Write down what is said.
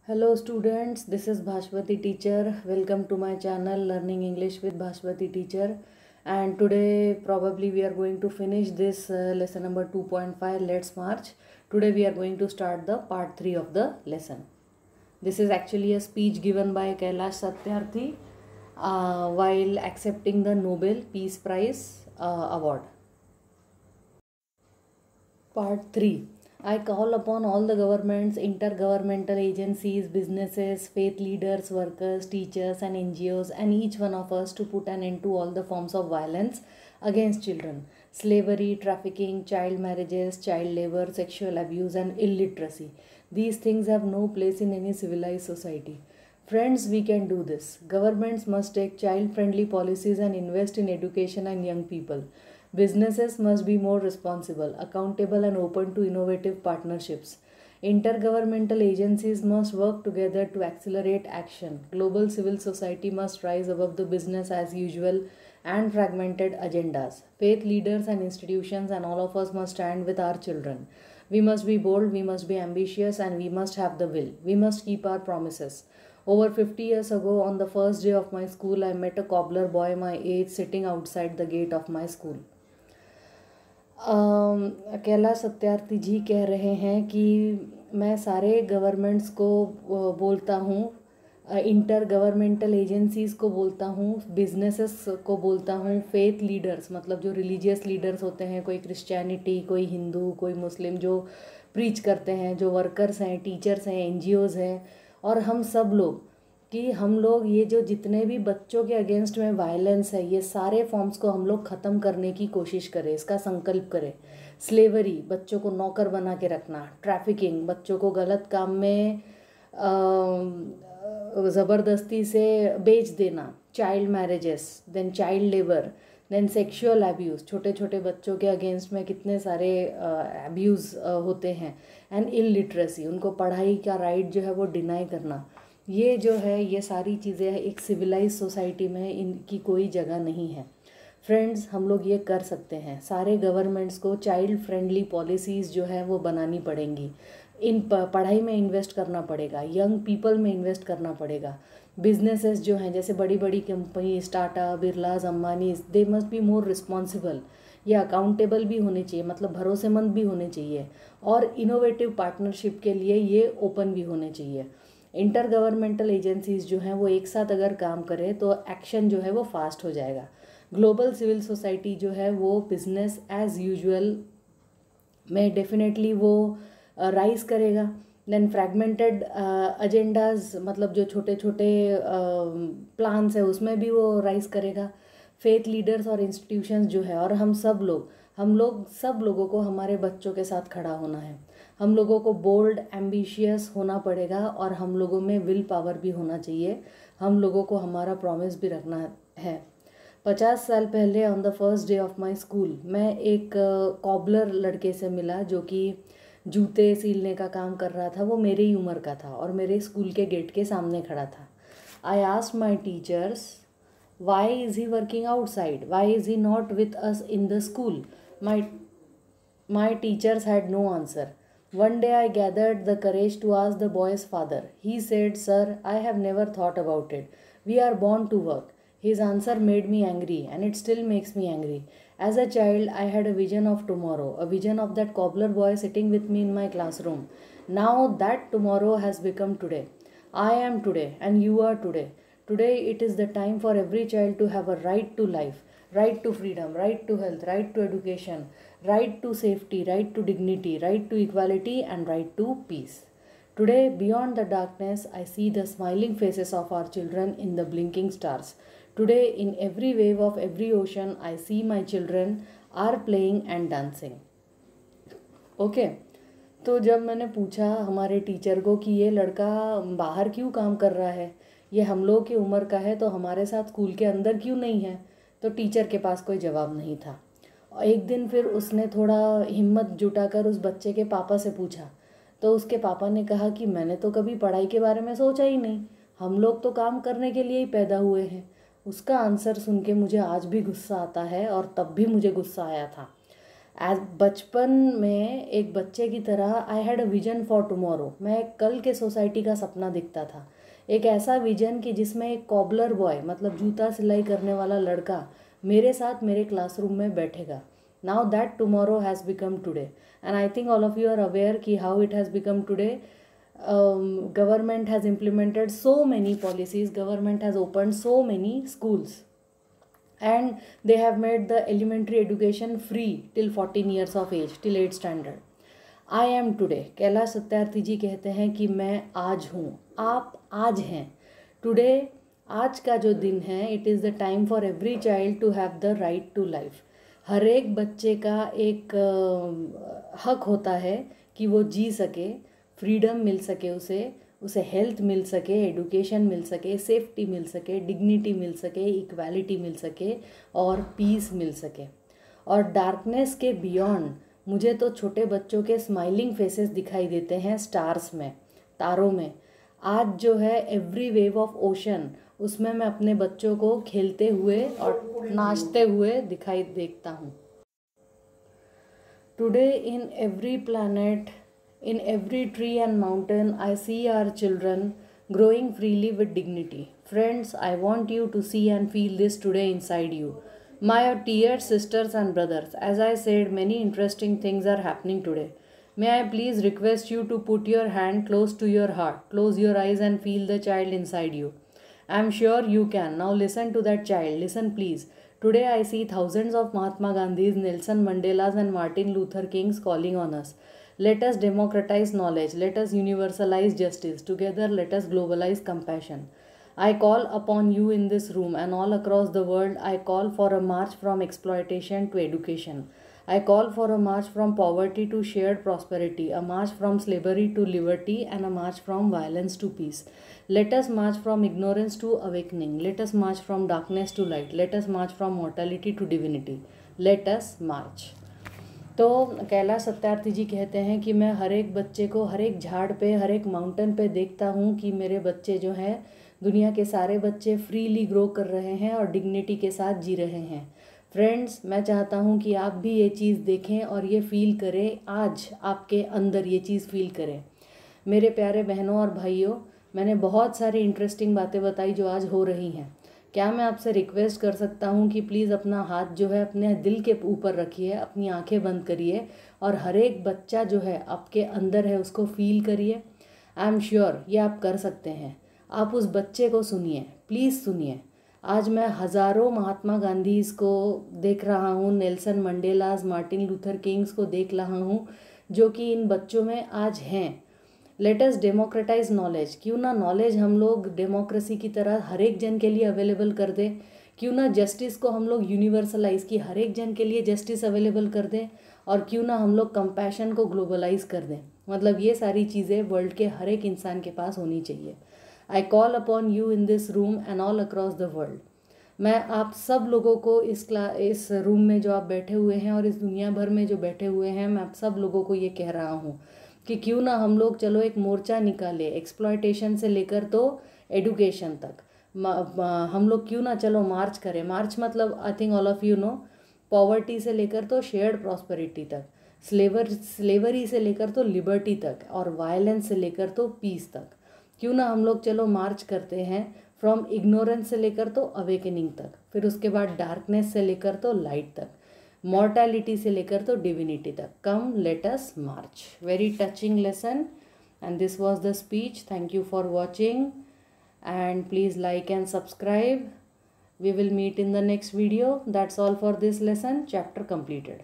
Hello students, this is Bhashwati teacher. Welcome to my channel Learning English with Bhashwati teacher. And today probably we are going to finish this lesson number 2.5. Let's march. Today we are going to start the part 3 of the lesson. This is actually a speech given by Kailash Satyarthi while accepting the Nobel Peace Prize award. Part 3. I call upon all the governments, intergovernmental agencies, businesses, faith leaders, workers, teachers, and NGOs, and each one of us to put an end to all the forms of violence against children: slavery, trafficking, child marriages, child labor, sexual abuse, and illiteracy. These things have no place in any civilized society. Friends, we can do this. Governments must take child friendly policies and invest in education and young people. Businesses must be more responsible, accountable, and open to innovative partnerships. Intergovernmental agencies must work together to accelerate action. Global civil society must rise above the business as usual and fragmented agendas. Faith leaders and institutions and all of us must stand with our children. We must be bold, we must be ambitious, and we must have the will. We must keep our promises. Over 50 years ago, on the first day of my school, I met a cobbler boy my age sitting outside the gate of my school. Kailash Satyarthi जी कह रहे हैं कि मैं सारे governments को बोलता हूँ, inter governmental agencies को बोलता हूँ, बिजनेसेस को बोलता हूँ, फेथ लीडर्स मतलब जो रिलीजियस लीडर्स होते हैं, कोई क्रिश्चियनिटी, कोई हिंदू, कोई मुस्लिम, जो प्रीच करते हैं, जो वर्कर्स हैं, टीचर्स हैं, एनजीओज़ हैं, और हम सब लोग कि हम लोग ये जो जितने भी बच्चों के अगेंस्ट में वायलेंस है, ये सारे फॉर्म्स को हम लोग ख़त्म करने की कोशिश करें, इसका संकल्प करें. स्लेवरी, बच्चों को नौकर बना के रखना. ट्रैफिकिंग, बच्चों को गलत काम में ज़बरदस्ती से बेच देना. Child marriages, then child labour, then sexual abuse, छोटे छोटे बच्चों के अगेंस्ट में कितने सारे अब्यूज़ होते हैं. एंड इलिटरेसी, उनको पढ़ाई का राइट जो है वो डिनाई करना. ये जो है, ये सारी चीज़ें एक सिविलाइज सोसाइटी में इनकी कोई जगह नहीं है. फ्रेंड्स, हम लोग ये कर सकते हैं. सारे गवर्नमेंट्स को चाइल्ड फ्रेंडली पॉलिसीज़ जो है वो बनानी पड़ेंगी. इन पढ़ाई में इन्वेस्ट करना पड़ेगा, यंग पीपल में इन्वेस्ट करना पड़ेगा. बिजनेसेस जो हैं, जैसे बड़ी बड़ी company, Tata, Birlas, Ambani, they must be more responsible. ये अकाउंटेबल भी होने चाहिए, मतलब भरोसेमंद भी होने चाहिए, और इनोवेटिव पार्टनरशिप के लिए ये ओपन भी होने चाहिए. इंटर गवर्नमेंटल एजेंसीज़ जो हैं वो एक साथ अगर काम करें तो एक्शन जो है वो फास्ट हो जाएगा. ग्लोबल सिविल सोसाइटी जो है वो बिजनेस एज यूजुअल में डेफिनेटली वो राइज करेगा. देन फ्रैगमेंटेड एजेंडाज, मतलब जो छोटे छोटे प्लान्स है उसमें भी वो राइज करेगा. फेथ लीडर्स और इंस्टीट्यूशंस जो है, और हम सब लोगों को हमारे बच्चों के साथ खड़ा होना है. हम लोगों को बोल्ड, एम्बिशियस होना पड़ेगा, और हम लोगों में विल पावर भी होना चाहिए. हम लोगों को हमारा प्रॉमिस भी रखना है. 50 साल पहले on the first day of my school मैं एक कॉबलर लड़के से मिला जो कि जूते सीलने का काम कर रहा था. वो मेरे ही उम्र का था और मेरे स्कूल के गेट के सामने खड़ा था. I asked my teachers, why is he working outside, why is he not with us in the school. My teachers had no answer. One day I gathered the courage to ask the boy's father. He said, "Sir, I have never thought about it. We are born to work." His answer made me angry, and it still makes me angry. As a child, I had a vision of tomorrow, a vision of that cobbler boy sitting with me in my classroom. Now that tomorrow has become today. I am today, and you are today. Today it is the time for every child to have a right to life, right to freedom, right to health, right to education, right to safety, right to dignity, right to equality, and right to peace. Today, beyond the darkness, I see the smiling faces of our children in the blinking stars. Today, in every wave of every ocean, I see my children are playing and dancing. Okay? तो जब मैंने पूछा हमारे teacher को कि ये लड़का बाहर क्यों काम कर रहा है, ये हम लोग की उम्र का है, तो हमारे साथ स्कूल के अंदर क्यों नहीं है, तो टीचर के पास कोई जवाब नहीं था. एक दिन फिर उसने थोड़ा हिम्मत जुटाकर उस बच्चे के पापा से पूछा, तो उसके पापा ने कहा कि मैंने तो कभी पढ़ाई के बारे में सोचा ही नहीं, हम लोग तो काम करने के लिए ही पैदा हुए हैं. उसका आंसर सुन के मुझे आज भी गुस्सा आता है, और तब भी मुझे गुस्सा आया था. एज बचपन में एक बच्चे की तरह I had a vision for tomorrow. मैं कल के सोसाइटी का सपना दिखता था, एक ऐसा विजन कि जिसमें एक कॉबलर बॉय मतलब जूता सिलाई करने वाला लड़का मेरे साथ मेरे क्लासरूम में बैठेगा। Now that tomorrow has become today and I think all of you are aware कि how it has become today. Government has implemented so many policies, government has opened so many schools, and they have made the elementary education free till 14 years of age, till 8th standard. I am today. Kailash Satyarthi ji कहते हैं कि मैं आज हूँ, आप आज हैं. Today, आज का जो दिन है, it is the time for every child to have the right to life. हर एक बच्चे का एक हक होता है कि वो जी सके, फ्रीडम मिल सके, उसे हेल्थ मिल सके, एडुकेशन मिल सके, सेफ्टी मिल सके, डिग्निटी मिल सके, इक्वालिटी मिल सके और पीस मिल सके. और डार्कनेस के बियॉन्ड मुझे तो छोटे बच्चों के स्माइलिंग फेसेस दिखाई देते हैं स्टार्स में, तारों में. आज जो है एवरी वेव ऑफ ओशन, उसमें मैं अपने बच्चों को खेलते हुए और नाचते हुए दिखाई देखता हूँ. Today in every planet, in every tree and mountain, I see our children growing freely with dignity. Friends, I want you to see and feel this today inside you. My dear sisters and brothers, as I said, many interesting things are happening today. May I please request you to put your hand close to your heart, close your eyes and feel the child inside you. I am sure you can. Now listen to that child. Listen please. Today I see thousands of Mahatma Gandhis, Nelson Mandelas and Martin Luther Kings calling on us. Let us democratize knowledge. Let us universalize justice. Together, let us globalize compassion. I call upon you in this room and all across the world. I call for a march from exploitation to education. I call for a march from poverty to shared prosperity, a march from slavery to liberty, and a march from violence to peace. Let us march from ignorance to awakening. Let us march from darkness to light. Let us march from mortality to divinity. Let us march. तो कैलाश सत्यार्थी जी कहते हैं कि मैं हर एक बच्चे को हर एक झाड़ पे, हर एक माउंटेन पे देखता हूँ कि मेरे बच्चे जो हैं, दुनिया के सारे बच्चे फ्रीली ग्रो कर रहे हैं और डिग्निटी के साथ जी रहे हैं. फ्रेंड्स, मैं चाहता हूँ कि आप भी ये चीज़ देखें और ये फील करें, आज आपके अंदर ये चीज़ फील करें. मेरे प्यारे बहनों और भाइयों, मैंने बहुत सारी इंटरेस्टिंग बातें बताई जो आज हो रही हैं. क्या मैं आपसे रिक्वेस्ट कर सकता हूँ कि प्लीज़ अपना हाथ जो है अपने दिल के ऊपर रखिए, अपनी आंखें बंद करिए और हर एक बच्चा जो है आपके अंदर है उसको फील करिए. आई एम श्योर ये आप कर सकते हैं. आप उस बच्चे को सुनिए, प्लीज़ सुनिए. आज मैं हज़ारों महात्मा गांधीज़ को देख रहा हूँ, Nelson Mandela's, Martin Luther Kings को देख रहा हूँ, जो कि इन बच्चों में आज हैं. Let us democratise knowledge. क्यों ना नॉलेज हम लोग डेमोक्रेसी की तरह हर एक जन के लिए अवेलेबल कर दें. क्यों ना जस्टिस को हम लोग यूनिवर्सलाइज की हर एक जन के लिए जस्टिस अवेलेबल कर दें. और क्यों ना हम लोग कंपैशन को ग्लोबलाइज कर दें. मतलब ये सारी चीज़ें वर्ल्ड के हर एक इंसान के पास होनी चाहिए. I call upon you in this room and all across the world. मैं आप सब लोगों को इस रूम में जो आप बैठे हुए हैं और इस दुनिया भर में जो बैठे हुए हैं, मैं आप सब लोगों को ये कह रहा हूँ कि क्यों ना हम लोग चलो एक मोर्चा निकाले, एक्सप्लॉयटेशन से लेकर तो एडुकेशन तक. हम लोग क्यों ना चलो मार्च करें. मार्च मतलब आई think all of you know, poverty से लेकर तो शेयर्ड प्रॉस्पेरिटी तक, स्लेवरी से लेकर तो लिबर्टी तक, और वायलेंस से लेकर तो पीस तक. क्यों ना हम लोग चलो मार्च करते हैं फ्रॉम इग्नोरेंस से लेकर तो अवेकनिंग तक, फिर उसके बाद डार्कनेस से लेकर तो लाइट तक, मॉर्टैलिटी से लेकर तो डिविनिटी तक. Come let us march. Very touching lesson and this was the speech. Thank you for watching and please like and subscribe. We will meet in the next video. That's all for this lesson. Chapter completed.